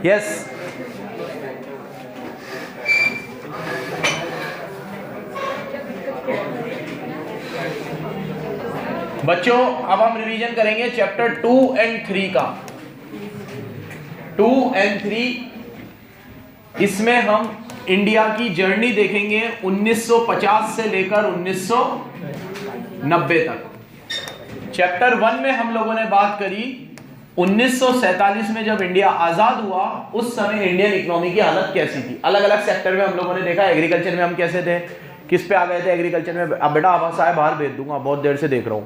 Yes बच्चों, अब हम रिवीजन करेंगे चैप्टर 2 एंड 3 का। 2 एंड 3 इसमें हम इंडिया की जर्नी देखेंगे 1950 से लेकर 1990 तक। चैप्टर 1 में हम लोगों ने बात करी 1947 में जब इंडिया आजाद हुआ उस समय इंडियन इकोनॉमी की हालत कैसी थी। अलग अलग सेक्टर में हम लोगों ने देखा। एग्रीकल्चर में हम कैसे थे, किस पे आ गए थे एग्रीकल्चर में। अब बेटा आवाज आए बाहर भेज दूंगा, बहुत देर से देख रहा हूं।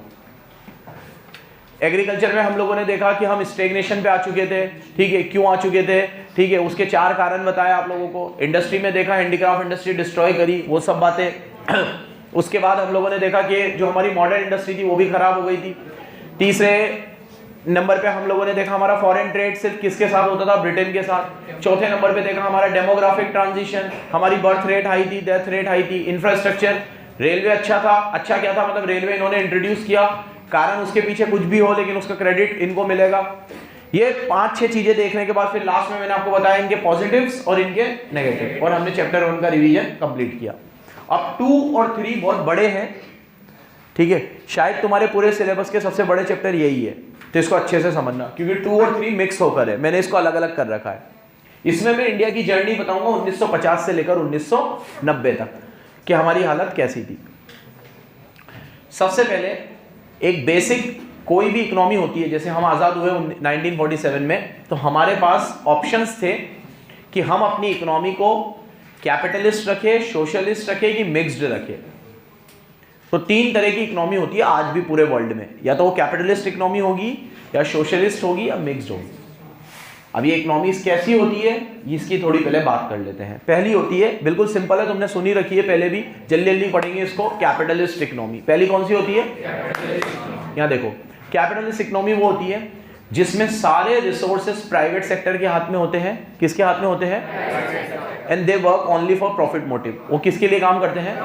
एग्रीकल्चर में हम लोगों ने देखा कि हम स्टेगनेशन पे आ चुके थे, ठीक है। क्यों आ चुके थे, ठीक है, उसके 4 कारण बताए आप लोगों को। इंडस्ट्री में देखा, हैंडीक्राफ्ट इंडस्ट्री डिस्ट्रॉय करी, वो सब बातें। उसके बाद हम लोगों ने देखा कि जो हमारी मॉडर्न इंडस्ट्री थी वो भी खराब हो गई थी। तीसरे नंबर पे हम लोगों ने देखा हमारा फॉरेन ट्रेड सिर्फ किसके साथ होता था, ब्रिटेन के साथ। चौथे नंबर पे देखा हमारा डेमोग्राफिक ट्रांजिशन, हमारी बर्थ रेट हाई थी, डेथ रेट हाई थी। इंफ्रास्ट्रक्चर, रेलवे अच्छा था। अच्छा क्या था, मतलब रेलवे इन्होंने इंट्रोड्यूस किया, कारण उसके पीछे कुछ भी हो लेकिन उसका क्रेडिट इनको मिलेगा। ये 5-6 चीजें देखने के बाद फिर लास्ट में मैंने आपको बताया इनके पॉजिटिव्स और इनके नेगेटिव, और हमने चैप्टर 1 का रिवीजन कंप्लीट किया। अब 2 और 3 बहुत बड़े हैं, ठीक है। शायद तुम्हारे पूरे सिलेबस के सबसे बड़े चैप्टर यही है, तो इसको अच्छे से समझना, क्योंकि 2 और 3 मिक्स होकर है। मैंने इसको अलग अलग कर रखा है। इसमें मैं इंडिया की जर्नी बताऊंगा 1950 से लेकर 1990 तक कि हमारी हालत कैसी थी। सबसे पहले एक बेसिक कोई भी इकोनॉमी होती है, जैसे हम आज़ाद हुए 1947 में, तो हमारे पास ऑप्शंस थे कि हम अपनी इकोनॉमी को कैपिटलिस्ट रखें, सोशलिस्ट रखें कि मिक्स्ड रखें। तो 3 तरह की इकोनॉमी होती है आज भी पूरे वर्ल्ड में, या तो वो कैपिटलिस्ट इकोनॉमी होगी, या सोशलिस्ट होगी, या मिक्स्ड होगी। अब ये इकोनॉमीज कैसी होती है इसकी थोड़ी पहले बात कर लेते हैं। पहली होती है, बिल्कुल सिंपल है, तुमने सुनी रखी है पहले भी, जल्दी जल्दी पढ़ेंगे इसको। कैपिटलिस्ट इकोनॉमी पहली कौन सी होती है, यहाँ देखो। कैपिटलिस्ट इकोनॉमी वो होती है जिसमें सारे रिसोर्सेस प्राइवेट सेक्टर के हाथ में होते हैं। किसके हाथ में होते हैं, and they work only for profit motive. वो किसके लिए काम करते हैं,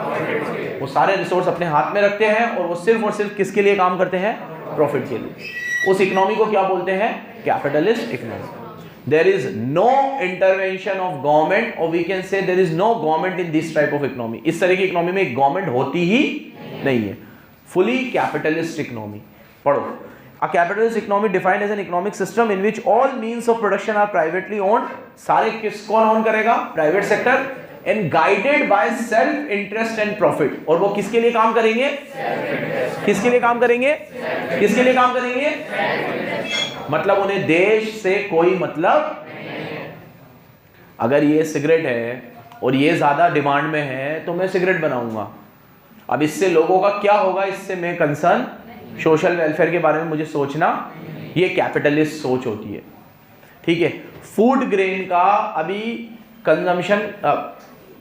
वो सारे रिसोर्स अपने हाथ में रखते हैं और वो सिर्फ और सिर्फ किसके लिए काम करते हैं, प्रॉफिट के लिए। उस इकोनॉमी को क्या बोलते हैं, capitalist economy. There is no intervention of government, or we can say there is no government in this type of economy. इस तरह की इकोनॉमी में गवर्नमेंट होती ही नहीं है। Fully capitalist economy। पढ़ो। A capitalist economy defined as an economic system in which all means of production are privately owned। सारे कौन ओन करेगा, private sector, and guided by self interest and profit। और वो किसके लिए काम करेंगे, किसके लिए काम करेंगे, किसके लिए काम करेंगे, मतलब उन्हें देश से कोई मतलब नहीं है। अगर ये सिगरेट है और ये ज्यादा डिमांड में है तो मैं सिगरेट बनाऊंगा। अब इससे लोगों का क्या होगा, इससे मैं कंसर्न, सोशल वेलफेयर के बारे में मुझे सोचना, ये कैपिटलिस्ट सोच होती है, ठीक है। फूड ग्रेन का अभी कंजम्पशन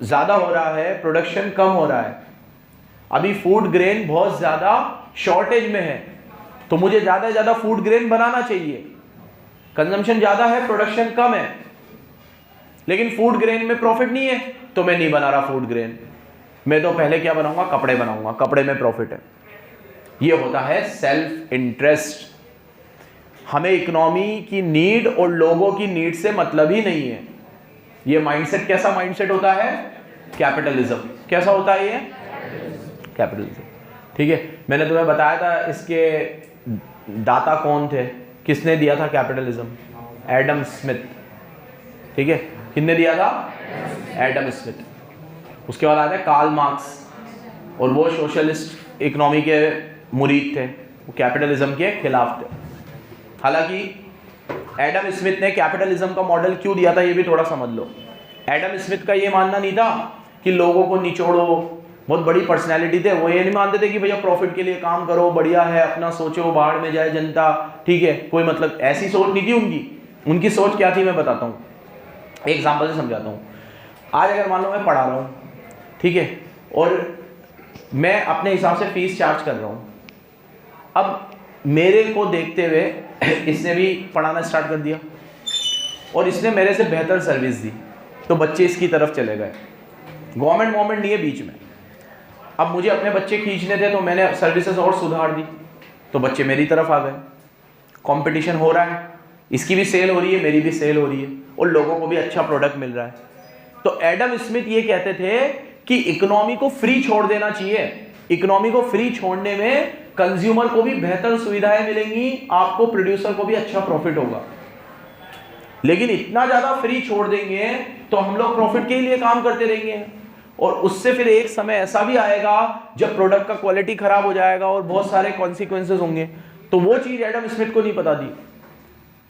ज्यादा हो रहा है, प्रोडक्शन कम हो रहा है। अभी फूड ग्रेन बहुत ज्यादा शॉर्टेज में है, तो मुझे ज्यादा से ज्यादा फूड ग्रेन बनाना चाहिए। कंजम्पशन ज्यादा है, प्रोडक्शन कम है, लेकिन फूड ग्रेन में प्रॉफिट नहीं है, तो मैं नहीं बना रहा फूड ग्रेन। मैं तो पहले क्या बनाऊंगा, कपड़े बनाऊंगा, कपड़े में प्रॉफिट है। ये होता है सेल्फ इंटरेस्ट। हमें इकोनॉमी की नीड और लोगों की नीड से मतलब ही नहीं है। ये माइंडसेट कैसा माइंडसेट होता है, कैपिटलिज्म। कैसा होता है ये, कैपिटलिज्म, ठीक है। मैंने तुम्हें बताया था इसके दाता कौन थे, किसने दिया था कैपिटलिज्म, एडम स्मिथ, ठीक है। किसने दिया था, एडम स्मिथ। उसके बाद आते हैं कार्ल मार्क्स, और वो सोशलिस्ट इकोनॉमी के मुरीद थे, वो कैपिटलिज्म के खिलाफ थे। हालांकि एडम स्मिथ ने कैपिटलिज्म का मॉडल क्यों दिया था ये भी थोड़ा समझ लो। एडम स्मिथ का ये मानना नहीं था कि लोगों को निचोड़ो, बहुत बड़ी पर्सनैलिटी थे, वो ये नहीं मानते थे कि भैया प्रॉफिट के लिए काम करो, बढ़िया है, अपना सोचो, बाहर में जाए जनता, ठीक है, कोई मतलब ऐसी सोच नहीं थी उनकी। उनकी सोच क्या थी मैं बताता हूँ, एक एग्जांपल से समझाता हूँ। आज अगर मान लो मैं पढ़ा रहा हूँ, ठीक है, और मैं अपने हिसाब से फीस चार्ज कर रहा हूँ। अब मेरे को देखते हुए इसने भी पढ़ाना स्टार्ट कर दिया और इसने मेरे से बेहतर सर्विस दी, तो बच्चे इसकी तरफ चले गए। गवर्नमेंट नहीं है बीच में। अब मुझे अपने बच्चे खींचने थे तो मैंने सर्विसेज और सुधार दी, तो बच्चे मेरी तरफ आ गए। कंपटीशन हो रहा है, इसकी भी सेल हो रही है, मेरी भी सेल हो रही है, और लोगों को भी अच्छा प्रोडक्ट मिल रहा है। तो एडम स्मिथ ये कहते थे कि इकोनॉमी को फ्री छोड़ देना चाहिए। इकोनॉमी को फ्री छोड़ने में कंज्यूमर को भी बेहतर सुविधाएं मिलेंगी, आपको प्रोड्यूसर को भी अच्छा प्रॉफिट होगा। लेकिन इतना ज्यादा फ्री छोड़ देंगे तो हम लोग प्रॉफिट के लिए काम करते रहेंगे, और उससे फिर एक समय ऐसा भी आएगा जब प्रोडक्ट का क्वालिटी खराब हो जाएगा और बहुत सारे कॉन्सिक्वेंसेस होंगे। तो वो चीज एडम स्मिथ को नहीं पता थी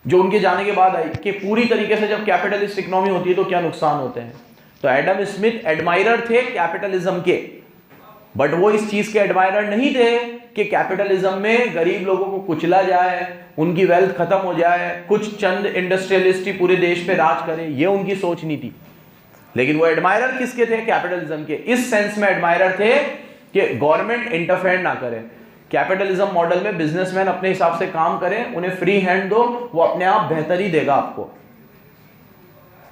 जो उनके जाने के बाद आई, कि पूरी तरीके से जब कैपिटलिस्ट इकोनॉमी होती है तो क्या नुकसान होते हैं। तो एडम स्मिथ एडमायरर थे कैपिटलिज्म के, बट वो इस चीज के एडमायरर नहीं थे कि कैपिटलिज्म में गरीब लोगों को कुचला जाए, उनकी वेल्थ खत्म हो जाए, कुछ चंद इंडस्ट्रियलिस्ट ही पूरे देश पे राज करें, ये उनकी सोच नहीं थी। लेकिन वो एडमायरर किसके थे? कैपिटलिज्म के। इस सेंस में एडमायरर थे कि गवर्नमेंट इंटरफेयर ना करे, कैपिटलिज्म मॉडल में बिजनेसमैन अपने हिसाब से काम करें, उन्हें फ्री हैंड दो, वो अपने आप बेहतर ही देगा आपको,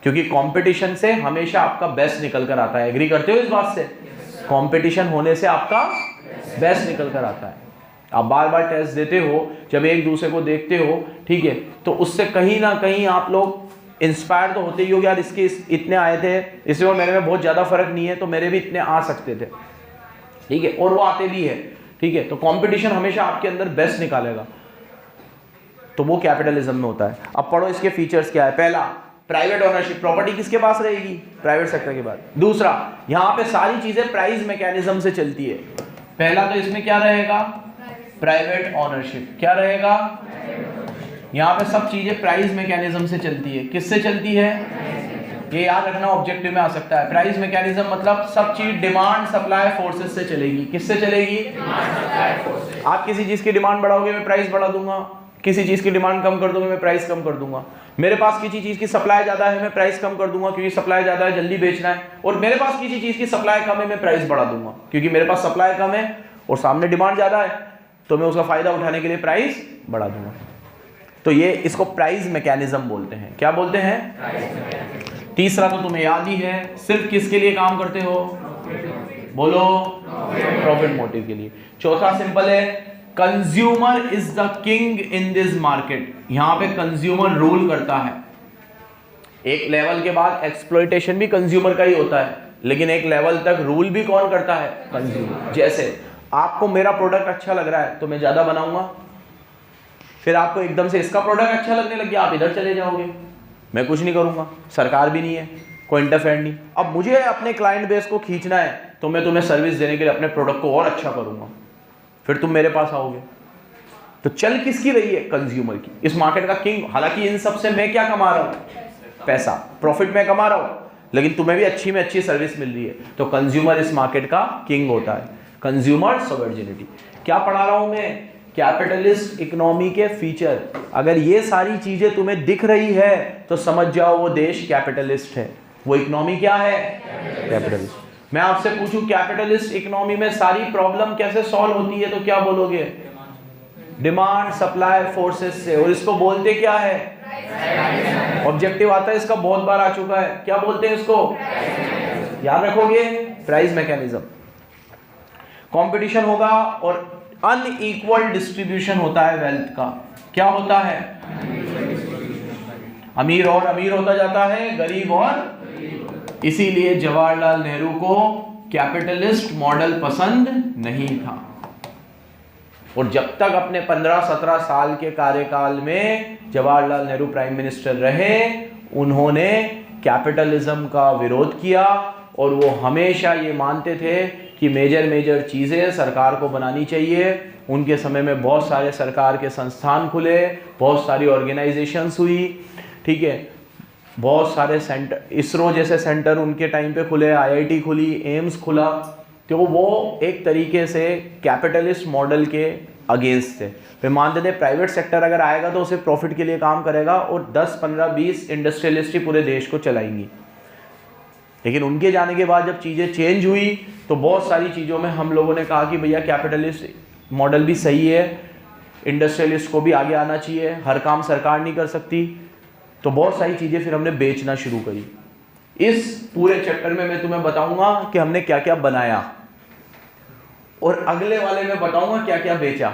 क्योंकि कंपटीशन से हमेशा आपका बेस्ट निकल कर आता है। एग्री करते हो इस बात से? कंपटीशन होने से आपका बेस्ट निकल कर आता है। आप बार बार टेस्ट देते हो, जब एक दूसरे को देखते हो, ठीक है, तो उससे कहीं ना कहीं आप लोग इंस्पायर तो होते ही हो, यार इसके इतने आए थे, इससे और मेरे में बहुत ज्यादा फर्क नहीं है, तो मेरे भी इतने आ सकते थे, ठीक है, और वो आते भी है, ठीक है। तो कंपटीशन हमेशा आपके अंदर बेस्ट निकालेगा, तो वो कैपिटलिज्म में होता है। अब पढ़ो इसके फीचर्स क्या है। पहला, प्राइवेट ओनरशिप, प्रॉपर्टी किसके पास रहेगी? प्राइवेट सेक्टर के पास। दूसरा, यहां पे सारी चीजें प्राइस मैकेनिज्म से चलती है। पहला तो इसमें क्या रहेगा? Private ownership. क्या रहेगा? यहां पे सब चीजें प्राइस मैकेनिज्म से चलती है। किससे चलती है? ये याद रखना, ऑब्जेक्टिव में आ सकता है। प्राइस मैकेनिज्म मतलब सब चीज डिमांड सप्लाई फोर्सेस से चलेगी। किससे चलेगी? आप किसी चीज की डिमांड बढ़ाओगे, मैं प्राइस बढ़ा दूंगा, किसी चीज की डिमांड कम कर दोगे, मैं प्राइस कम कर दूंगा। मेरे पास किसी चीज की सप्लाई ज्यादा है, मैं प्राइस कम कर दूंगा क्योंकि सप्लाई ज्यादा है, जल्दी बेचना है। और मेरे पास किसी चीज की सप्लाई कम है, मैं प्राइस बढ़ा दूंगा क्योंकि मेरे पास सप्लाई कम है और सामने डिमांड ज्यादा है, तो मैं उसका फायदा उठाने के लिए प्राइस बढ़ा दूंगा। तो ये इसको प्राइस मैकेनिज्म बोलते हैं। क्या बोलते हैं? तीसरा तो तुम्हें याद ही है, सिर्फ किसके लिए काम करते हो? बोलो, प्रॉफिट मोटिव के लिए। चौथा सिंपल है, consumer is the king in this market. यहां पे कंज्यूमर रूल करता है। एक लेवल के बाद एक्सप्लॉइटेशन भी कंज्यूमर का ही होता है, लेकिन एक लेवल तक रूल भी कौन करता है? कंज्यूमर। जैसे आपको मेरा प्रोडक्ट अच्छा लग रहा है तो मैं ज्यादा बनाऊंगा, फिर आपको एकदम से इसका प्रोडक्ट अच्छा लगने लग गया, आप इधर चले जाओगे, मैं कुछ नहीं करूंगा, सरकार भी नहीं है, कोई इंटरफेयर नहीं। अब मुझे अपने क्लाइंट बेस को खींचना है तो मैं तुम्हें सर्विस देने के लिए अपने प्रोडक्ट को और अच्छा करूंगा, फिर तुम मेरे पास आओगे। तो चल किसकी रही है? कंज्यूमर की। इस मार्केट का किंग। हालांकि इन सब से मैं क्या कमा रहा हूं? पैसा, प्रॉफिट मैं कमा रहा हूं, लेकिन तुम्हें भी अच्छी में अच्छी सर्विस मिल रही है। तो कंज्यूमर इस मार्केट का किंग होता है। Consumer sovereignty. क्या पढ़ा रहा हूं मैं? कैपिटलिस्ट इकोनॉमी के फीचर। अगर ये सारी चीजें तुम्हें दिख रही है तो समझ जाओ वो देश कैपिटलिस्ट है, वो इकोनॉमी क्या है? कैपिटलिस्ट। मैं आपसे पूछूं कैपिटलिस्ट इकोनॉमी में सारी प्रॉब्लम कैसे सॉल्व होती है, तो क्या बोलोगे? डिमांड सप्लाई फोर्सेस से। और इसको बोलते क्या है? ऑब्जेक्टिव आता है इसका, बहुत बार आ चुका है। क्या बोलते हैं इसको? याद रखोगे? Price mechanism. कंपटीशन होगा और अनइक्वल डिस्ट्रीब्यूशन होता है वेल्थ का। क्या होता है? अमीर और अमीर होता जाता है, गरीब और। इसीलिए जवाहरलाल नेहरू को कैपिटलिस्ट मॉडल पसंद नहीं था, और जब तक अपने 15-17 साल के कार्यकाल में जवाहरलाल नेहरू प्राइम मिनिस्टर रहे, उन्होंने कैपिटलिज्म का विरोध किया। और वो हमेशा ये मानते थे कि मेजर चीज़ें सरकार को बनानी चाहिए। उनके समय में बहुत सारे सरकार के संस्थान खुले, बहुत सारी ऑर्गेनाइजेशंस हुई, ठीक है, बहुत सारे सेंटर, इसरो जैसे सेंटर उनके टाइम पे खुले, IIT खुली, एम्स खुला। तो वो एक तरीके से कैपिटलिस्ट मॉडल के अगेंस्ट थे। फिर मानते थे प्राइवेट सेक्टर अगर आएगा तो उसे प्रॉफिट के लिए काम करेगा और 10, 15, 20 इंडस्ट्रियलिस्ट ही पूरे देश को चलाएंगी। लेकिन उनके जाने के बाद जब चीज़ें चेंज हुई तो बहुत सारी चीज़ों में हम लोगों ने कहा कि भैया कैपिटलिस्ट मॉडल भी सही है, इंडस्ट्रियलिस्ट को भी आगे आना चाहिए, हर काम सरकार नहीं कर सकती। तो बहुत सारी चीज़ें फिर हमने बेचना शुरू करी। इस पूरे चैप्टर में मैं तुम्हें बताऊंगा कि हमने क्या क्या बनाया, और अगले वाले में बताऊंगा क्या क्या बेचा।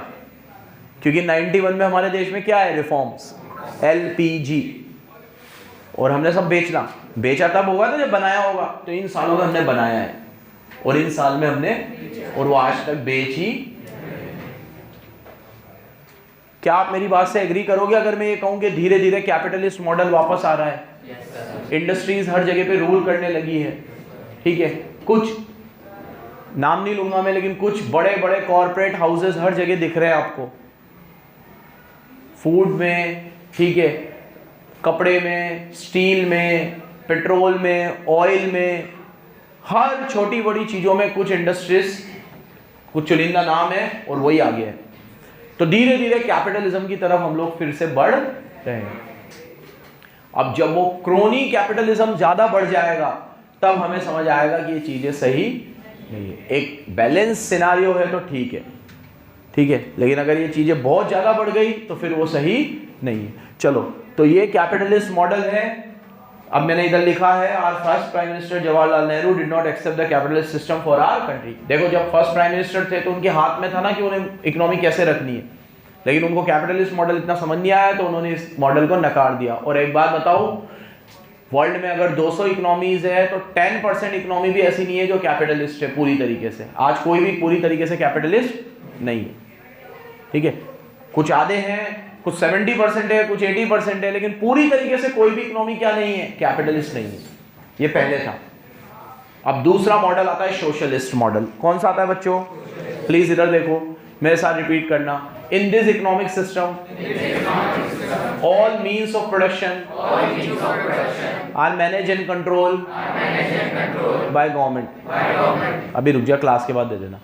क्योंकि 91 में हमारे देश में क्या है? रिफॉर्म्स। LPG, और हमने सब बेचा तब होगा ना जब बनाया होगा। तो इन सालों में हमने बनाया है और इन साल में हमने, और वो आज तक बेच ही। क्या आप मेरी बात से एग्री करोगे अगर मैं ये कहूं कि धीरे धीरे कैपिटलिस्ट मॉडल वापस आ रहा है? इंडस्ट्रीज हर जगह पे रूल करने लगी है, ठीक है। कुछ नाम नहीं लूंगा मैं, लेकिन कुछ बड़े बड़े कॉर्पोरेट हाउसेस हर जगह दिख रहे हैं आपको, फूड में, ठीक है, कपड़े में, स्टील में, पेट्रोल में, ऑयल में, हर छोटी बड़ी चीजों में कुछ इंडस्ट्रीज, कुछ चुनिंदा नाम है और वही आगे है। तो धीरे धीरे कैपिटलिज्म की तरफ हम लोग फिर से बढ़ रहे हैं। अब जब वो क्रोनी कैपिटलिज्म ज्यादा बढ़ जाएगा तब हमें समझ आएगा कि ये चीजें सही नहीं है। एक बैलेंस सिनारियो है तो ठीक है, ठीक है, लेकिन अगर ये चीजें बहुत ज्यादा बढ़ गई तो फिर वो सही नहीं है। चलो, तो ये कैपिटलिस्ट मॉडल है। अब मैंने इधर लिखा है, our first prime minister Jawaharlal Nehru did not accept the capitalist system for our country. देखो, जब फर्स्ट प्राइम मिनिस्टर थे तो उनके हाथ में था ना कि उन्हें इकोनॉमी कैसे रखनी है, लेकिन उनको कैपिटलिस्ट मॉडल इतना समझ नहीं आया तो उन्होंने इस मॉडल को नकार दिया। और एक बात बताओ, वर्ल्ड में अगर 200 इकोनॉमीज है तो 10% इकोनॉमी भी ऐसी नहीं है जो कैपिटलिस्ट है पूरी तरीके से। आज कोई भी पूरी तरीके से कैपिटलिस्ट नहीं है, ठीक है। कुछ आधे हैं, कुछ 70% है, कुछ 80% है, लेकिन पूरी तरीके से कोई भी इकोनॉमी क्या नहीं है, कैपिटलिस्ट नहीं है। ये पहले था। अब दूसरा मॉडल आता है सोशलिस्ट मॉडल। कौन सा आता है बच्चों? प्लीज इधर देखो, मेरे साथ रिपीट करना। In this economic system all means of production are manage and control by government. अभी रुक जा, क्लास के बाद दे देना।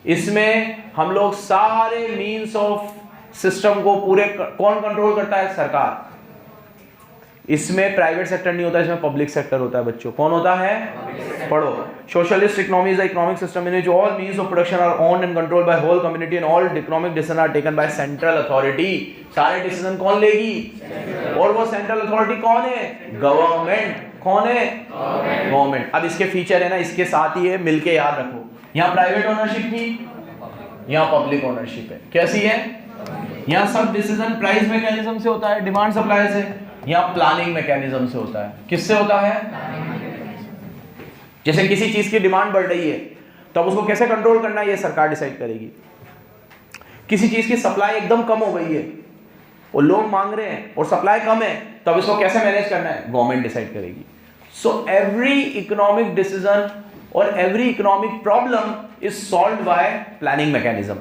इसमें हम लोग सारे मीन्स ऑफ सिस्टम को पूरे कौन कंट्रोल करता है? सरकार। इसमें प्राइवेट सेक्टर नहीं होता, इसमें पब्लिक सेक्टर होता है बच्चों। कौन होता है? पढ़ो। Socialist economy is the economic system in which all means of production are owned and controlled by whole community and all economic decision are taken by central authority. सारे डिसीजन कौन लेगी? और वो सेंट्रल अथॉरिटी कौन है? Government. कौन है? Government. अब इसके फीचर है ना, इसके साथ ही है, मिलके याद रखो। यहाँ प्राइवेट ओनरशिप थी, यहाँ पब्लिक ओनरशिप है। कैसी है? यहाँ सब डिसीजन प्राइस मैकेनिज्म से होता है, डिमांड सप्लाई से। यहाँ प्लानिंग मैकेनिज्म से होता है। किससे होता है? जैसे किसी चीज की डिमांड बढ़ रही है तब उसको कैसे कंट्रोल करना है, ये सरकार डिसाइड करेगी। किसी चीज की सप्लाई एकदम कम हो गई है और लोग मांग रहे हैं और सप्लाई कम है, तब इसको कैसे मैनेज करना है, गवर्नमेंट डिसाइड करेगी। सो एवरी इकोनॉमिक डिसीजन और every economic problem is solved bye planning mechanism.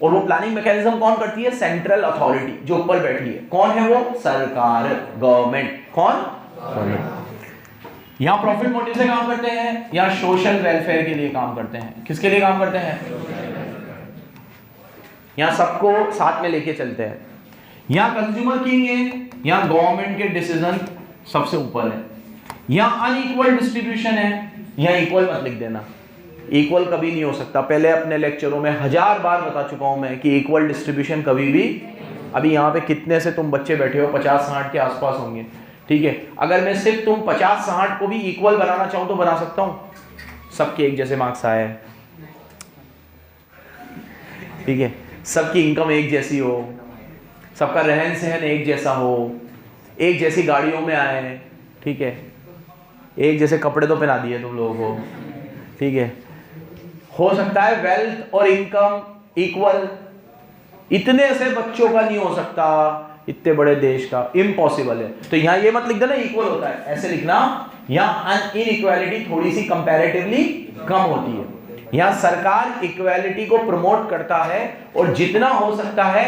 और वो प्लानिंग मैकेनिज्म कौन करती है? सेंट्रल अथॉरिटी जो ऊपर बैठी है। कौन है वो? सरकार, गवर्नमेंट। कौन? गवर्नमेंट। यहां प्रॉफिट मोटिव से काम करते हैं, यहां सोशल वेलफेयर के लिए काम करते हैं। किसके लिए काम करते हैं? यहां सबको साथ में लेके चलते हैं। यहां कंज्यूमर किंग है, यहां गवर्नमेंट के डिसीजन सबसे ऊपर है। यहां अनइक्वल डिस्ट्रीब्यूशन है, यहां इक्वल मत लिख देना। इक्वल कभी नहीं हो सकता। पहले अपने लेक्चरों में 1000 बार बता चुका हूं मैं कि इक्वल डिस्ट्रीब्यूशन कभी भी। अभी यहाँ पे कितने से तुम बच्चे बैठे हो? 50-60 के आसपास होंगे, ठीक है। अगर मैं सिर्फ तुम 50-60 को भी इक्वल बनाना चाहूं तो बना सकता हूं। सबके एक जैसे मार्क्स आए, ठीक है, सबकी इनकम एक जैसी हो, सबका रहन सहन एक जैसा हो, एक जैसी गाड़ियों में आए, ठीक है, एक जैसे कपड़े तो पहना दिए तुम लोगों को, ठीक है। हो सकता है वेल्थ और इनकम इक्वल, इतने से बच्चों का नहीं हो सकता, इतने बड़े देश का इम्पॉसिबल है। तो यहां ये मत लिख देना इक्वल होता है, ऐसे लिखना यहां इनइक्वालिटी थोड़ी सी कंपैरेटिवली कम होती है। यहां सरकार इक्वालिटी को प्रमोट करता है और जितना हो सकता है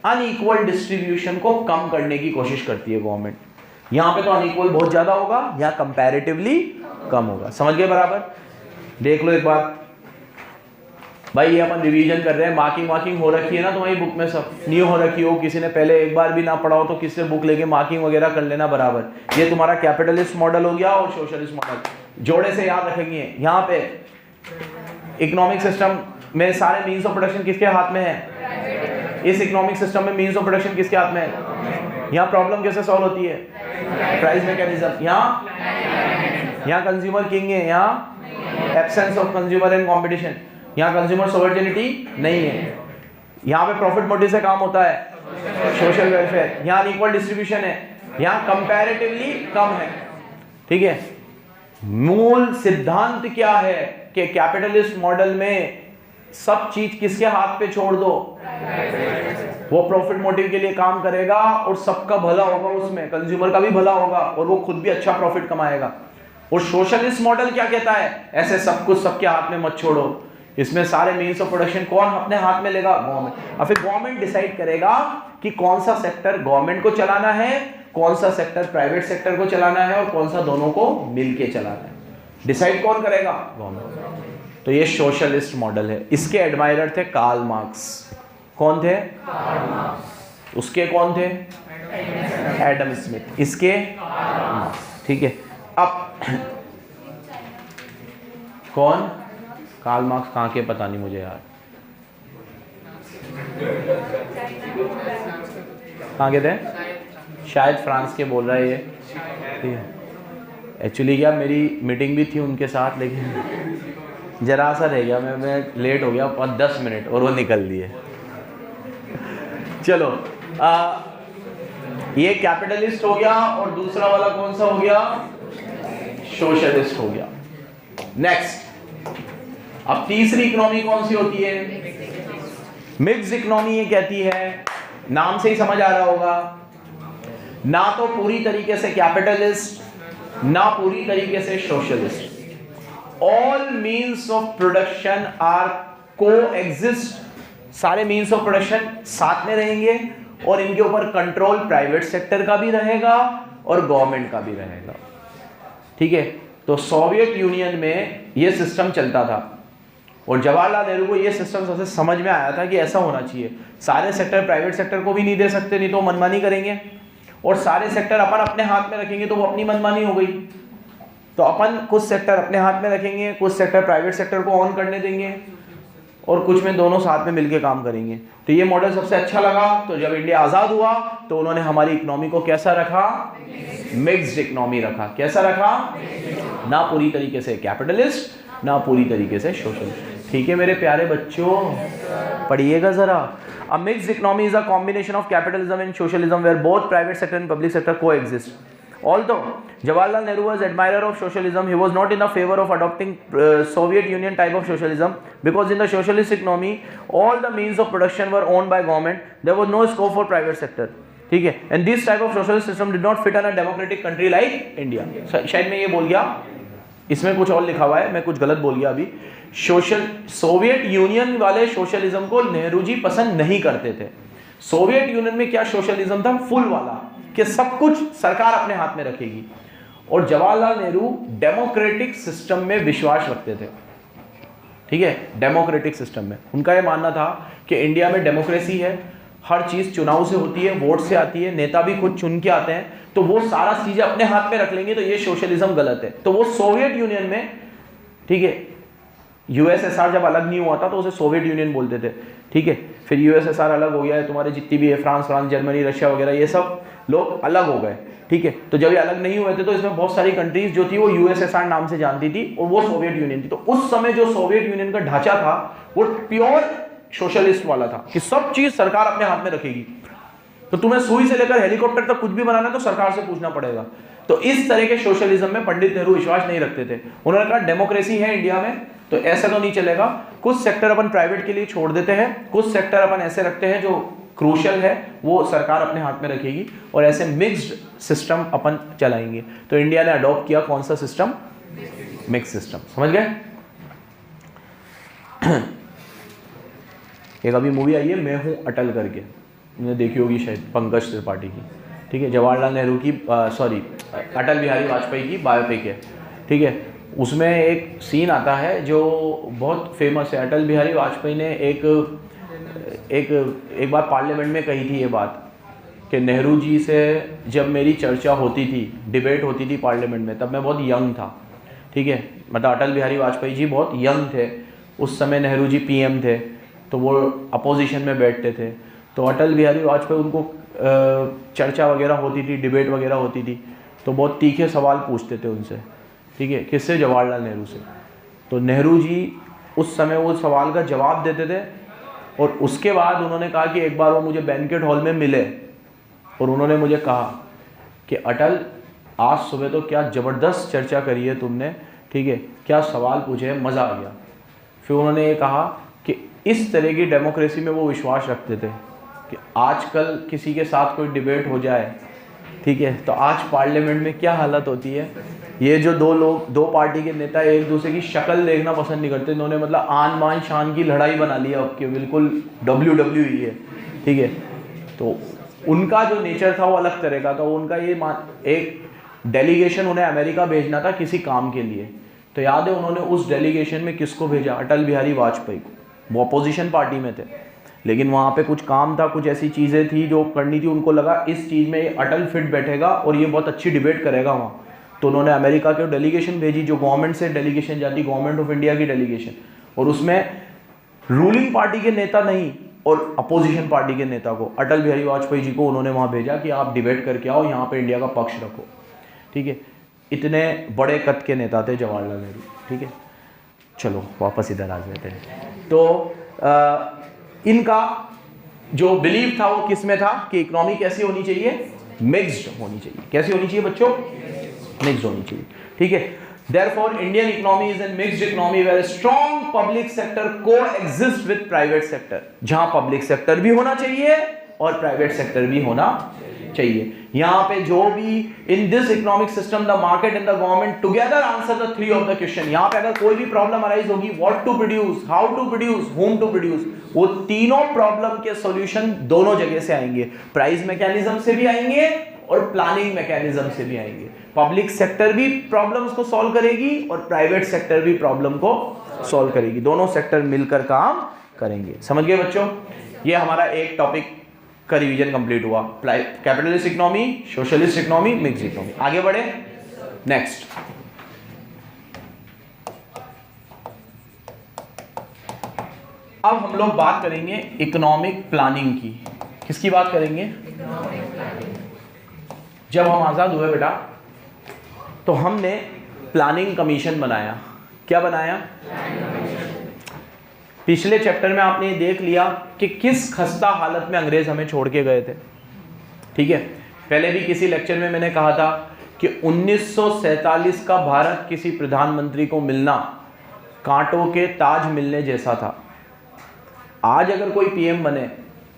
अनइक्वल डिस्ट्रीब्यूशन को कम करने की कोशिश करती है गवर्नमेंट। यहां पे तो अनइक्वल बहुत ज्यादा होगा, यहां कंपैरेटिवली कम होगा। समझ गए बराबर? देख लो एक बार भाई, ये अपन रिवीजन कर रहे हैं, मार्किंग हो रखी है ना तुम्हारी बुक में, सब नहीं हो रखी हो, किसी ने पहले एक बार भी ना पढ़ा हो तो किससे बुक लेके मार्किंग वगैरह कर लेना बराबर। ये तुम्हारा कैपिटलिस्ट मॉडल हो गया और सोशलिस्ट मॉडल जोड़े से याद रखेंगे। यहाँ पे इकोनॉमिक सिस्टम में सारे मीन्स ऑफ प्रोडक्शन किसके हाथ में है? इस इकोनॉमिक सिस्टम में मीन्स ऑफ प्रोडक्शन किसके हाथ में है? यहाँ प्रॉब्लम कैसे सॉल्व होती है? Price mechanism. यहाँ कंज्यूमर किंग है, यहाँ absence of consumer and competition, यहाँ कंज्यूमर सोवर्जिनिटी नहीं है। यहाँ पे प्रॉफिट मोटिव से काम होता है, सोशल वेलफेयर। यहाँ अनइक्वल डिस्ट्रीब्यूशन है, यहाँ कंपैरेटिवली कम है। ठीक है, मूल सिद्धांत क्या है कि कैपिटलिस्ट मॉडल में सब चीज किसके हाथ पे छोड़ दो, वो प्रॉफिट मोटिव के लिए काम करेगा और सबका भला होगा, उसमें कंज्यूमर का भी भला होगा और वो खुद भी अच्छा प्रॉफिट कमाएगा। और सोशलिस्ट मॉडल क्या कहता है, ऐसे सब कुछ सबके हाथ में मत छोड़ो, इसमें सारे मीन्स ऑफ प्रोडक्शन कौन अपने हाथ में लेगा, गवर्नमेंट। और फिर गवर्नमेंट डिसाइड करेगा कि कौन सा सेक्टर गवर्नमेंट को चलाना है, कौन सा सेक्टर प्राइवेट सेक्टर को चलाना है और कौन सा दोनों को मिलके चलाना है। डिसाइड कौन करेगा, गवर्नमेंट। तो ये सोशलिस्ट मॉडल है। इसके एडमायरर थे कार्ल मार्क्स। कौन थे, उसके कौन थे, एडम स्मिथ। इसके ठीक है। अब कौन, कार्ल मार्क्स कहाँ के पता नहीं मुझे यार, कहाँ के थे, शायद फ्रांस के बोल रहा है ये। ठीक है, एक्चुअली क्या मेरी मीटिंग भी थी उनके साथ, लेकिन जरा सा रह गया, मैं लेट हो गया 10 मिनट और वो निकल दिए। चलो ये कैपिटलिस्ट हो गया और दूसरा वाला कौन सा हो गया, सोशलिस्ट हो गया। नेक्स्ट, अब तीसरी इकोनॉमी कौन सी होती है, मिक्स्ड इकोनॉमी। ये कहती है, नाम से ही समझ आ रहा होगा, ना तो पूरी तरीके से कैपिटलिस्ट ना पूरी तरीके से socialist. All means of production are coexist, सारे मीन्स ऑफ प्रोडक्शन साथ में रहेंगे और इनके ऊपर कंट्रोल प्राइवेट सेक्टर का भी रहेगा और गवर्नमेंट का भी रहेगा। ठीक है, तो सोवियत यूनियन में यह सिस्टम चलता था और जवाहरलाल नेहरू को यह सिस्टम सबसे समझ में आया था कि ऐसा होना चाहिए। सारे सेक्टर प्राइवेट सेक्टर को भी नहीं दे सकते, नहीं तो मनमानी करेंगे, और सारे सेक्टर अपन अपने हाथ में रखेंगे तो वो अपनी मनमानी हो गई। तो अपन कुछ सेक्टर अपने हाथ में रखेंगे, कुछ सेक्टर प्राइवेट सेक्टर को ऑन करने देंगे और कुछ में दोनों साथ में मिलकर काम करेंगे। तो ये मॉडल सबसे अच्छा लगा। तो जब इंडिया आज़ाद हुआ तो उन्होंने हमारी इकोनॉमी को कैसा रखा, मिक्स्ड इकोनॉमी रखा। कैसा रखा, ना पूरी तरीके से कैपिटलिस्ट ना पूरी तरीके से सोशलिस्ट। ठीक है मेरे प्यारे बच्चों, पढ़िएगा जरा। A mixed economy is a combination of capitalism and socialism where both private sector and public sector coexist. Although Jawaharlal Nehru was admirer of socialism, he was not in the favor of adopting Soviet Union type of socialism because in the socialist economy, all the means of production were owned by government. There was no scope for private sector. ठीक है, and this type of socialist system did not fit in a democratic country like India. शायद मैं ये बोल गया, इसमें कुछ और लिखा हुआ है, मैं कुछ गलत बोल गया अभी। सोवियत यूनियन वाले सोशलिज्म को नेहरू जी पसंद नहीं करते थे। सोवियत यूनियन में क्या सोशलिज्म था, फुल वाला, कि सब कुछ सरकार अपने हाथ में रखेगी। और जवाहरलाल नेहरू डेमोक्रेटिक सिस्टम में विश्वास रखते थे। ठीक है, डेमोक्रेटिक सिस्टम में उनका यह मानना था कि इंडिया में डेमोक्रेसी है, हर चीज चुनाव से होती है, वोट से आती है, नेता भी खुद चुन के आते हैं, तो वो सारा चीजें अपने हाथ में रख लेंगे, तो ये सोशलिज्म गलत है। तो वो सोवियत यूनियन में, ठीक है, यूएसएसआर जब अलग नहीं हुआ था तो उसे सोवियत यूनियन बोलते थे। ठीक है, फिर यूएसएसआर अलग हो गया है, तुम्हारे जितनी भी है फ्रांस जर्मनी रशिया वगैरह, ये सब लोग अलग हो गए। ठीक है, तो जब ये अलग नहीं हुए थे तो इसमें बहुत सारी कंट्रीज जो थी वो यूएसएसआर नाम से जानती थी और वो सोवियत यूनियन थी। तो उस समय जो सोवियत यूनियन का ढांचा था वो प्योर सोशलिस्ट वाला था कि सब चीज सरकार अपने हाथ में रखेगी। तो तुम्हें सुई से लेकर हेलीकॉप्टर तक कुछ भी बनाना है तो सरकार से पूछना पड़ेगा। तो इस तरह के सोशलिज्म में पंडित नेहरू विश्वास नहीं रखते थे। उन्होंने कहा डेमोक्रेसी है इंडिया में तो ऐसा तो नहीं चलेगा, कुछ सेक्टर अपन प्राइवेट के लिए छोड़ देते हैं, कुछ सेक्टर अपन ऐसे रखते हैं जो क्रूशियल है वो सरकार अपने हाथ में रखेगी, और ऐसे मिक्स्ड सिस्टम अपन चलाएंगे। तो इंडिया ने अडॉप्ट किया कौन सा सिस्टम, मिक्स सिस्टम। समझ गए। एक अभी मूवी आई है मैं हूं अटल करके, आपने देखी होगी शायद, पंकज त्रिपाठी की। ठीक है, जवाहरलाल नेहरू की अटल बिहारी वाजपेयी की बायोपिक है। ठीक है, उसमें एक सीन आता है जो बहुत फेमस है। अटल बिहारी वाजपेयी ने एक बार पार्लियामेंट में कही थी ये बात कि नेहरू जी से जब मेरी चर्चा होती थी, डिबेट होती थी पार्लियामेंट में, तब मैं बहुत यंग था। ठीक है, मतलब अटल बिहारी वाजपेयी जी बहुत यंग थे उस समय, नेहरू जी पीएम थे, तो वो अपोजिशन में बैठते थे। तो अटल बिहारी वाजपेयी उनको चर्चा वगैरह होती थी, डिबेट वगैरह होती थी, तो बहुत तीखे सवाल पूछते थे उनसे। ठीक है, किससे, जवाहरलाल नेहरू से। तो नेहरू जी उस समय वो सवाल का जवाब देते थे और उसके बाद उन्होंने कहा कि एक बार वो मुझे बैंकेट हॉल में मिले और उन्होंने मुझे कहा कि अटल, आज सुबह तो क्या ज़बरदस्त चर्चा करी है तुमने, ठीक है, क्या सवाल पूछे, मज़ा आ गया। फिर उन्होंने ये कहा कि इस तरह की डेमोक्रेसी में वो विश्वास रखते थे कि आजकल किसी के साथ कोई डिबेट हो जाए, ठीक है, तो आज पार्लियामेंट में क्या हालत होती है, ये जो दो पार्टी के नेता एक दूसरे की शक्ल देखना पसंद नहीं करते, इन्होंने मतलब आन बान शान की लड़ाई बना ली है अब के, बिल्कुल WWE है, ठीक है। तो उनका जो नेचर था वो अलग तरह का था। उनका ये एक डेलीगेशन उन्हें अमेरिका भेजना था किसी काम के लिए, तो याद है उन्होंने उस डेलीगेशन में किसको भेजा, अटल बिहारी वाजपेयी को। वो अपोजिशन पार्टी में थे, लेकिन वहाँ पे कुछ काम था, कुछ ऐसी चीज़ें थी जो करनी थी, उनको लगा इस चीज़ में अटल फिट बैठेगा और ये बहुत अच्छी डिबेट करेगा वहाँ, तो उन्होंने अमेरिका के डेलीगेशन भेजी, जो गवर्नमेंट से डेलीगेशन जाती, गवर्नमेंट ऑफ इंडिया की डेलीगेशन, और उसमें रूलिंग पार्टी के नेता नहीं और अपोजिशन पार्टी के नेता को, अटल बिहारी वाजपेयी जी को उन्होंने वहाँ भेजा कि आप डिबेट करके आओ, यहाँ पे इंडिया का पक्ष रखो, ठीक है। इतने बड़े कद के नेता थे जवाहरलाल नेहरू, ठीक है। चलो वापस इधर आ जाते हैं। तो इनका जो बिलीव था वो किस में था कि इकोनॉमी कैसी होनी चाहिए, मिक्स्ड होनी चाहिए। कैसी होनी चाहिए बच्चों, मिक्स्ड होनी चाहिए, ठीक है। Therefore, Indian economy is a mixed economy where a strong public sector coexists with private sector. जहां पब्लिक सेक्टर भी होना चाहिए और प्राइवेट सेक्टर भी होना चाहिए। यहाँ पे जो भी in this economic system the market and the government together answer the three of the question. यहाँ पे अगर कोई भी प्रॉब्लम अराइज होगी, what to produce, how to produce, whom to produce, वो तीनों प्रॉब्लम के सॉल्यूशन दोनों जगह से आएंगे, प्राइस मैकेनिज्म से भी आएंगे और प्लानिंग मैकेनिज्म से भी आएंगे। पब्लिक सेक्टर भी प्रॉब्लम्स को सॉल्व करेगी और प्राइवेट सेक्टर भी प्रॉब्लम को सॉल्व करेगी, दोनों सेक्टर मिलकर काम करेंगे। समझ गए बच्चों? ये हमारा एक टॉपिक का रिवीजन कंप्लीट हुआ, capitalist economy, socialist economy, mixed economy. आगे बढ़े नेक्स्ट। अब हम लोग बात करेंगे इकोनॉमिक प्लानिंग की। किसकी बात करेंगे? जब हम आजाद हुए बेटा तो हमने प्लानिंग कमीशन बनाया। क्या बनाया? पिछले चैप्टर में आपने ये देख लिया कि किस खस्ता हालत में अंग्रेज हमें छोड़ के गए थे, ठीक है। पहले भी किसी लेक्चर में मैंने कहा था कि 1947 का भारत किसी प्रधानमंत्री को मिलना कांटों के ताज मिलने जैसा था। आज अगर कोई पीएम बने,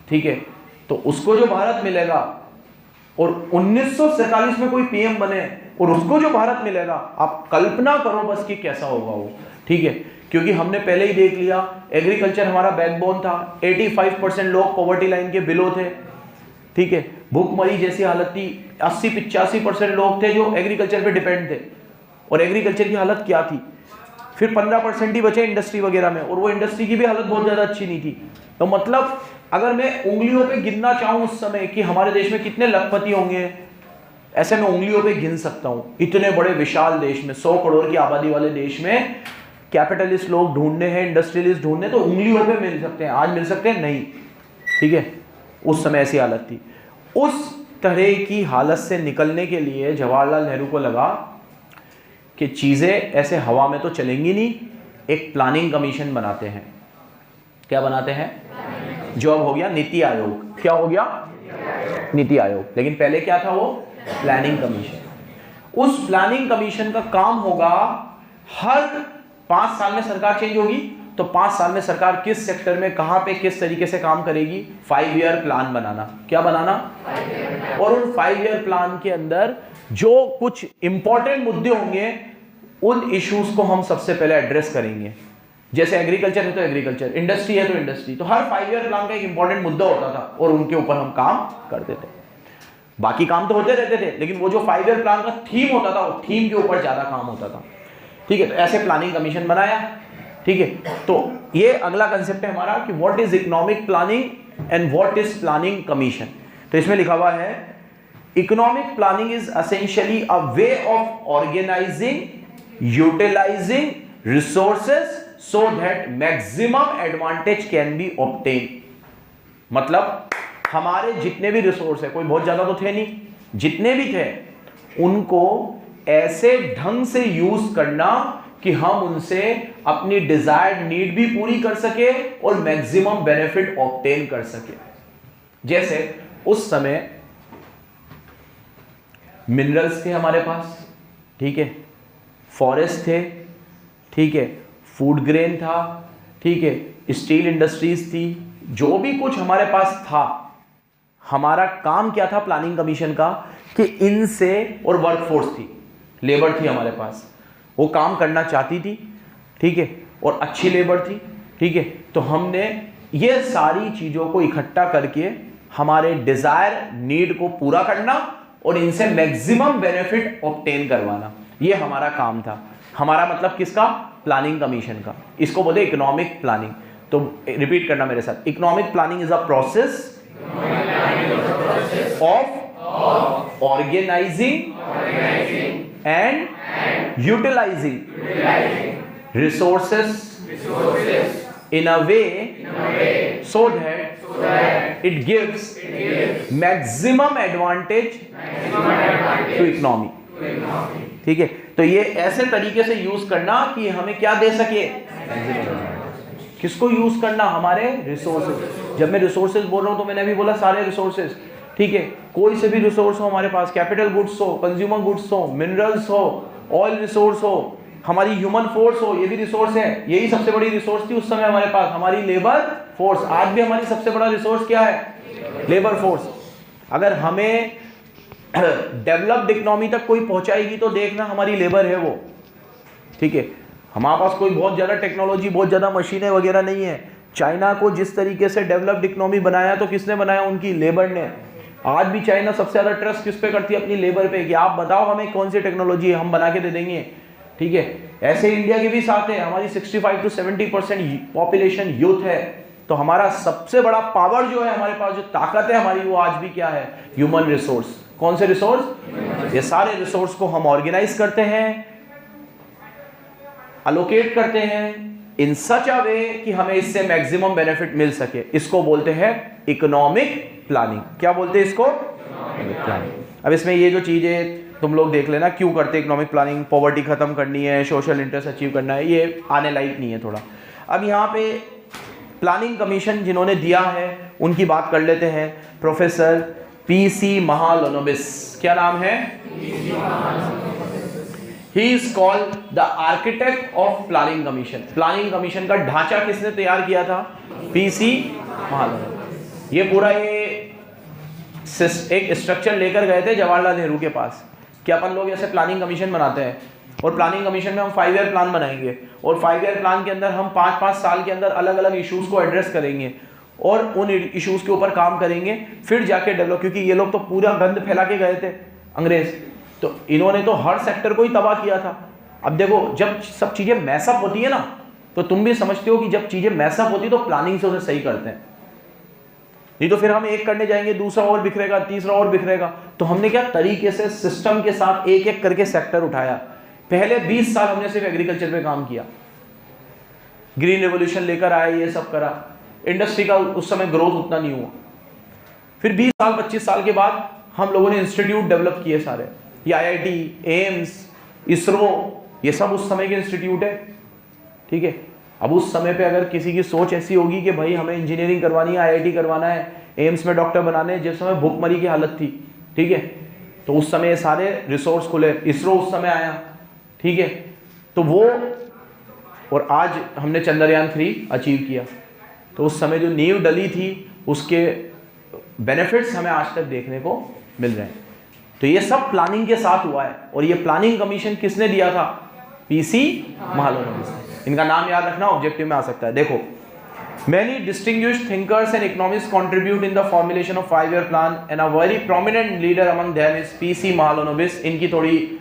ठीक है, तो उसको जो भारत मिलेगा, और 1947 में कोई पीएम बने और उसको जो भारत मिलेगा, आप कल्पना करो बस कि कैसा होगा वो, ठीक है। क्योंकि हमने पहले ही देख लिया एग्रीकल्चर हमारा बैकबोन था, 85% लोग पॉवर्टी लाइन के बिलो थे, ठीक है। भूखमरी जैसी हालत थी, 80-85% लोग थे जो एग्रीकल्चर पे डिपेंड थे, और एग्रीकल्चर की हालत क्या थी। फिर 15% ही बचे इंडस्ट्री वगैरह में, और वो इंडस्ट्री की भी हालत बहुत ज़्यादा अच्छी नहीं थी। तो मतलब अगर मैं उंगलियों पे गिनना चाहूँ उस समय कि हमारे देश में कितने लखपति होंगे, ऐसे मैं उंगलियों पे गिन सकता हूँ। इतने बड़े विशाल देश में, 100 करोड़ की आबादी वाले देश में कैपिटलिस्ट लोग ढूंढने हैं, इंडस्ट्रियलिस्ट ढूंढने, तो उंगलियों पे मिल सकते हैं। आज मिल सकते हैं? नहीं, ठीक है। उस समय ऐसी हालत थी। उस तरह की हालत से निकलने के लिए जवाहरलाल नेहरू को लगा कि चीज़ें ऐसे हवा में तो चलेंगी नहीं, एक प्लानिंग कमीशन बनाते हैं। क्या बनाते हैं? जो अब हो गया नीति आयोग। क्या हो गया? नीति आयोग। लेकिन पहले क्या था? वो प्लानिंग कमीशन। उस प्लानिंग कमीशन का काम होगा, हर 5 साल में सरकार चेंज होगी, तो 5 साल में सरकार किस सेक्टर में कहां पे किस तरीके से काम करेगी, 5 ईयर प्लान बनाना। क्या बनाना? और उन 5 ईयर प्लान के अंदर जो कुछ इंपॉर्टेंट मुद्दे होंगे, उन इश्यूज को हम सबसे पहले एड्रेस करेंगे। जैसे एग्रीकल्चर है तो एग्रीकल्चर, इंडस्ट्री है तो इंडस्ट्री, तो हर 5 ईयर प्लान का एक इंपॉर्टेंट मुद्दा होता था और उनके ऊपर हम काम करते थे। बाकी काम तो होते रहते थे, लेकिन वो जो 5 ईयर प्लान का थीम होता था, वो थीम के ऊपर ज्यादा काम होता था, ठीक है। तो ऐसे प्लानिंग कमीशन बनाया, ठीक है। तो ये अगला कंसेप्ट है हमारा कि what is economic planning and what is planning commission. तो इसमें लिखा हुआ है, economic planning is essentially a way of organising, utilising resources so that maximum advantage can be obtained। मतलब हमारे जितने भी रिसोर्स है, कोई बहुत ज्यादा तो थे नहीं, जितने भी थे उनको ऐसे ढंग से यूज करना कि कि हम उनसे अपनी डिजायर्ड नीड भी पूरी कर सके और मैक्सिमम बेनिफिट ऑब्टेन कर सके। जैसे उस समय मिनरल्स थे हमारे पास, ठीक है, फॉरेस्ट थे, ठीक है, फूड ग्रेन था, ठीक है, स्टील इंडस्ट्रीज थी, जो भी कुछ हमारे पास था, हमारा काम क्या था प्लानिंग कमीशन का कि इनसे, और वर्कफोर्स थी, लेबर थी हमारे पास, वो काम करना चाहती थी, ठीक है, और अच्छी लेबर थी, ठीक है, तो हमने ये सारी चीज़ों को इकट्ठा करके हमारे डिजायर नीड को पूरा करना और इनसे मैक्सिमम बेनिफिट ऑब्टेन करवाना, ये हमारा काम था। हमारा मतलब किसका? प्लानिंग कमीशन का। इसको बोलते इकोनॉमिक प्लानिंग। तो रिपीट करना मेरे साथ, economic planning is a process of organizing and utilizing resources in a way so that it gives maximum advantage to economy. ठीक है, तो ये ऐसे तरीके से यूज करना कि हमें क्या दे सके, किसको यूज करना, हमारे रिसोर्सेज। जब मैं रिसोर्सेज बोल रहा हूं तो मैंने अभी बोला सारे रिसोर्सेज, ठीक है, कोई से भी रिसोर्स हो हमारे पास, कैपिटल गुड्स हो, कंज्यूमर गुड्स हो, मिनरल्स हो, ऑयल रिसोर्स हो, हमारी ह्यूमन फोर्स हो, ये भी रिसोर्स है। यही सबसे बड़ी रिसोर्स थी उस समय हमारे पास, हमारी लेबर फोर्स। आज भी हमारी सबसे बड़ा रिसोर्स क्या है? Labour force. अगर हमें डेवलप्ड इकोनॉमी तक कोई पहुंचाएगी तो देखना हमारी लेबर है वो, ठीक है। हमारे पास कोई बहुत ज़्यादा टेक्नोलॉजी, बहुत ज़्यादा मशीनें वगैरह नहीं है। चाइना को जिस तरीके से डेवलप्ड इकोनॉमी बनाया तो किसने बनाया? उनकी लेबर ने। आज भी चाइना सबसे ज़्यादा ट्रस्ट किस पे करती है? अपनी लेबर पे, कि आप बताओ हमें कौन सी टेक्नोलॉजी है, हम बना के दे देंगे, ठीक है। ऐसे इंडिया के भी साथ है, हमारी 65 to 70% पॉपुलेशन यूथ है, तो हमारा सबसे बड़ा पावर जो है हमारे पास, जो ताकत है हमारी, वो आज भी क्या है? Human resource. कौन से रिसोर्स? ये सारे रिसोर्स को हम ऑर्गेनाइज करते हैं, अलोकेट करते हैं इन सच अ वे कि हमें इससे मैक्सिमम बेनिफिट मिल सके। इसको बोलते हैं इकोनॉमिक प्लानिंग। क्या बोलते हैं इसको? प्लानिंग। अब इसमें ये जो चीजें तुम लोग देख लेना, क्यों करते हैं इकोनॉमिक प्लानिंग? पॉवर्टी खत्म करनी है, सोशल इंटरेस्ट अचीव करना है, ये आने लायक नहीं है थोड़ा। अब यहाँ पे प्लानिंग कमीशन जिन्होंने दिया है उनकी बात कर लेते हैं। प्रोफेसर पीसी महालनोबिस, क्या नाम है? He is called the architect of planning commission. Planning commission का ढांचा किसने तैयार किया था? पीसी महालनोबिस। ये पूरा एक स्ट्रक्चर लेकर गए थे जवाहरलाल नेहरू के पास कि अपन लोग ऐसे प्लानिंग कमीशन बनाते हैं, और प्लानिंग कमीशन में हम 5 ईयर प्लान बनाएंगे, और 5 ईयर प्लान के अंदर हम 5-5 साल के अंदर अलग अलग इश्यूज को एड्रेस करेंगे और उन इश्यूज के ऊपर काम करेंगे, फिर जाके डेवलप। क्योंकि ये लोग तो पूरा गंद फैला के गए थे अंग्रेज, तो इन्होंने तो हर सेक्टर को ही तबाह किया था। अब देखो, जब सब चीजें मैसअप होती है ना, तो तुम भी समझते हो कि जब चीजें मैसअप होती है तो प्लानिंग से उसे सही करते हैं, नहीं तो फिर हम एक करने जाएंगे, दूसरा और बिखरेगा, तीसरा और बिखरेगा। तो हमने क्या तरीके से सिस्टम के साथ एक एक करके सेक्टर उठाया। पहले 20 साल हमने सिर्फ एग्रीकल्चर पे काम किया, ग्रीन रेवोल्यूशन लेकर आए, ये सब करा, इंडस्ट्री का उस समय ग्रोथ उतना नहीं हुआ। फिर 20 साल 25 साल के बाद हम लोगों ने इंस्टीट्यूट डेवलप किए सारे, ये IIT, एम्स, इसरो, ये सब उस समय के इंस्टीट्यूट है, ठीक है। अब उस समय पे अगर किसी की सोच ऐसी होगी कि भाई हमें इंजीनियरिंग करवानी है, IIT करवाना है, एम्स में डॉक्टर बनाने हैं, जिस समय भूखमरी की हालत थी, ठीक है, तो उस समय सारे रिसोर्स खुले, इसरो उस समय आया, ठीक है, तो वो, और आज हमने चंद्रयान 3 अचीव किया। तो उस समय जो नींव डली थी उसके बेनिफिट्स हमें आज तक देखने को मिल रहे हैं। तो ये सब प्लानिंग के साथ हुआ है, और ये प्लानिंग कमीशन किसने दिया था? पीसी महालनोबिस। इनका नाम याद रखना, ऑब्जेक्टिव में आ सकता है। देखो, many distinguished thinkers and economists contribute in the formulation of 5-year plan and a very prominent leader among them is PC Mahalanobis. इनकी थोड़ी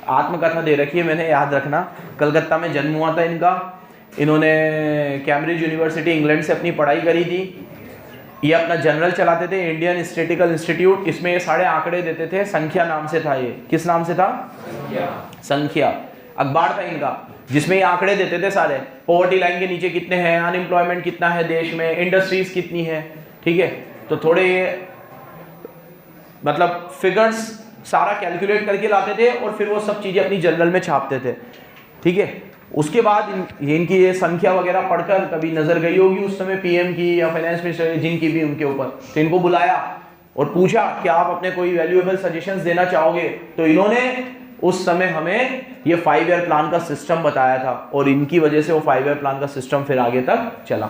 आत्मकथा दे रखी है मैंने, याद रखना। कलकत्ता में जन्म हुआ था इनका, इन्होंने कैम्ब्रिज यूनिवर्सिटी इंग्लैंड से अपनी पढ़ाई करी थी। ये अपना जनरल चलाते थे, इंडियन स्टैटिस्टिकल इंस्टीट्यूट, इसमें ये सारे आंकड़े देते थे। संख्या नाम से था ये, किस नाम से था? संख्या अखबार था इनका, जिसमें ये आंकड़े देते थे सारे, पॉवर्टी लाइन के नीचे कितने हैं, अनएम्प्लॉयमेंट कितना है देश में, इंडस्ट्रीज कितनी है, ठीक है। तो थोड़े मतलब फिगर्स सारा कैलकुलेट करके लाते थे और फिर वो सब चीजें अपनी जर्नल में छापते थे, ठीक है। उसके बाद इनकी ये संख्या वगैरह पढ़कर कभी नजर गई होगी उस समय पीएम की या फाइनेंस मिनिस्टर जिनकी भी उनके ऊपर, तो इनको बुलाया और पूछा कि आप अपने कोई वैल्यूएबल सजेशंस देना चाहोगे। तो इन्होंने उस समय हमें ये 5 ईयर प्लान का सिस्टम बताया था और इनकी वजह से वो 5 ईयर प्लान का सिस्टम फिर आगे तक चला।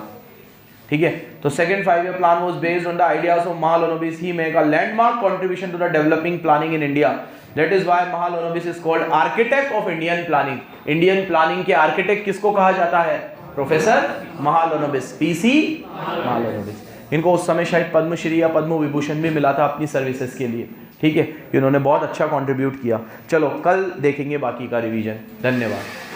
ठीक है, तो second 5 year plan was based on the ideas of Mahalanobis. He make a landmark contribution to the developing planning in India. That is why Mahalanobis is called architect of Indian planning. Indian planning के architect किसको कहा जाता है? Professor Mahalanobis, PC Mahalanobis. इनको उस समय शायद पद्मश्री या पद्म विभूषण भी मिला था अपनी सर्विसेज के लिए। ठीक है, इन्होंने बहुत अच्छा कंट्रीब्यूट किया। चलो कल देखेंगे बाकी का रिवीजन। धन्यवाद।